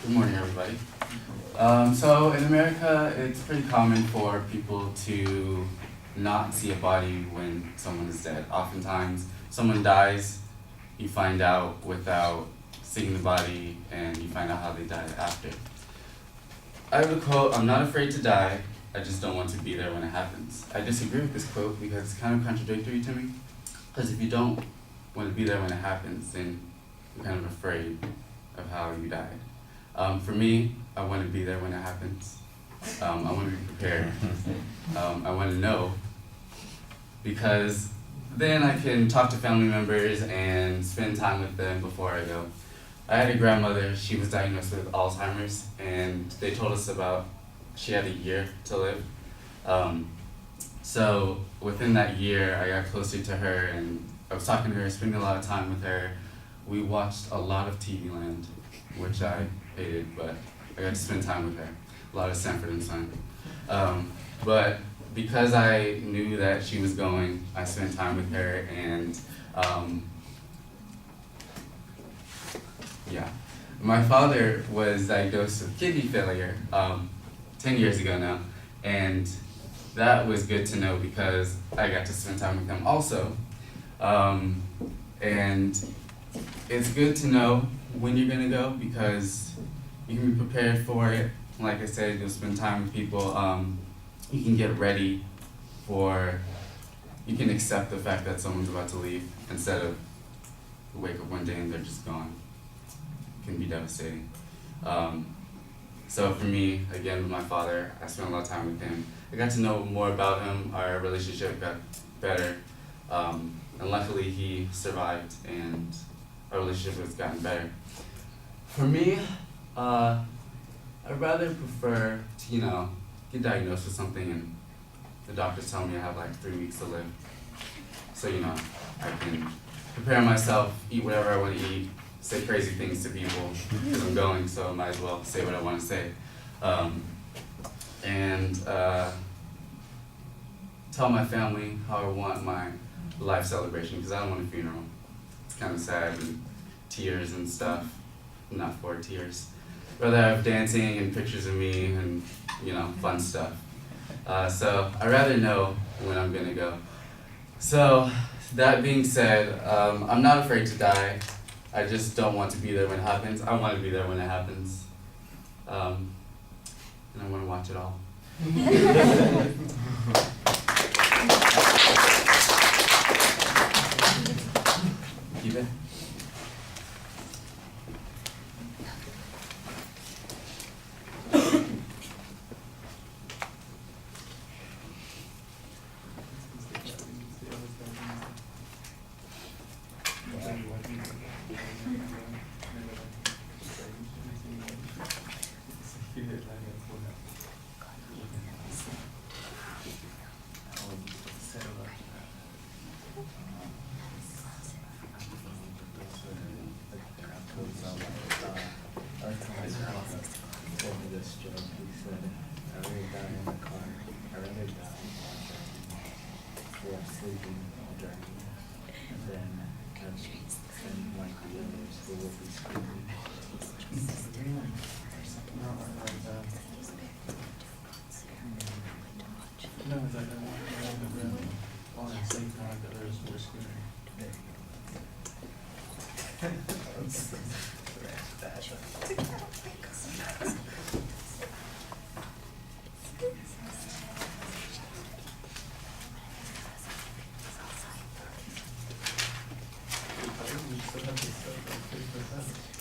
Good morning, everybody. So in America, it's pretty common for people to not see a body when someone is dead. Oftentimes, someone dies, you find out without seeing the body, and you find out how they died after. I have a quote, "I'm not afraid to die, I just don't want to be there when it happens." I disagree with this quote because it's kind of contradictory to me. Because if you don't want to be there when it happens, then you're kind of afraid of how you died. For me, I want to be there when it happens. I want to be prepared. I want to know, because then I can talk to family members and spend time with them before I go. I had a grandmother, she was diagnosed with Alzheimer's, and they told us she had a year to live. So within that year, I got closer to her, and I was talking to her, spending a lot of time with her. We watched a lot of TV Land, which I hated, but I got to spend time with her. A lot of Sanford and Son. But because I knew that she was going, I spent time with her, and my father was diagnosed with kidney failure 10 years ago now, and that was good to know because I got to spend time with him also. And it's good to know when you're gonna go because you can be prepared for it. Like I said, you'll spend time with people. You can get ready you can accept the fact that someone's about to leave instead of wake up one day and they're just gone. It can be devastating. So for me, again, with my father, I spent a lot of time with him. I got to know more about him. Our relationship got better. And luckily he survived and our relationship has gotten better. For me, I'd rather prefer to, get diagnosed with something and the doctors tell me I have like 3 weeks to live. So, I can prepare myself, eat whatever I want to eat, say crazy things to people because I'm going, so I might as well say what I want to say. And tell my family how I want my life celebration because I don't want a funeral. It's kind of sad and tears and stuff. I'm not for tears. Rather have dancing and pictures of me and fun stuff. So I'd rather know when I'm gonna go. So that being said, I'm not afraid to die. I just don't want to be there when it happens. I want to be there when it happens. And I want to watch it all. Keep it.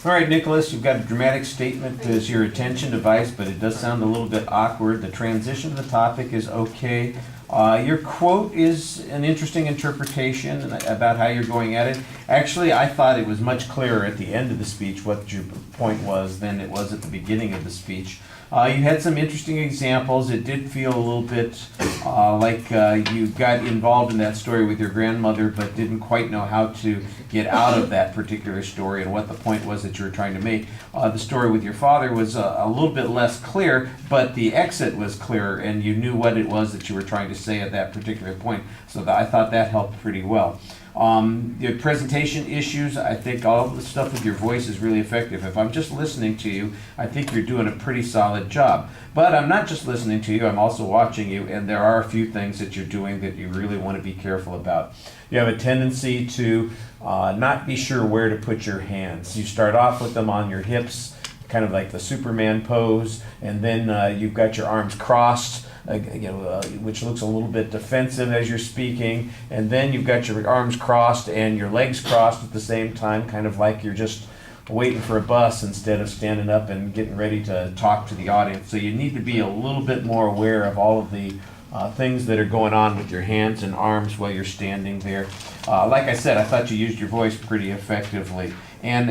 All right, Nicholas, you've got a dramatic statement as your attention device, but it does sound a little bit awkward. The transition to the topic is okay. Your quote is an interesting interpretation about how you're going at it. Actually, I thought it was much clearer at the end of the speech what your point was than it was at the beginning of the speech. You had some interesting examples. It did feel a little bit like you got involved in that story with your grandmother but didn't quite know how to get out of that particular story and what the point was that you were trying to make. The story with your father was a little bit less clear, but the exit was clearer and you knew what it was that you were trying to say at that particular point. So I thought that helped pretty well. Your presentation issues, I think all the stuff with your voice is really effective. If I'm just listening to you, I think you're doing a pretty solid job. But I'm not just listening to you, I'm also watching you, and there are a few things that you're doing that you really want to be careful about. You have a tendency to not be sure where to put your hands. You start off with them on your hips, kind of like the Superman pose, and then you've got your arms crossed, which looks a little bit defensive as you're speaking, and then you've got your arms crossed and your legs crossed at the same time, kind of like you're just waiting for a bus instead of standing up and getting ready to talk to the audience. So you need to be a little bit more aware of all of the things that are going on with your hands and arms while you're standing there. Like I said, I thought you used your voice pretty effectively. And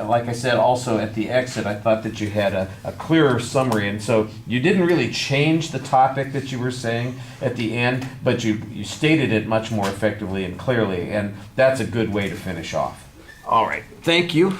like I said, also at the exit, I thought that you had a clearer summary. And so you didn't really change the topic that you were saying at the end, but you stated it much more effectively and clearly. And that's a good way to finish off. All right. Thank you.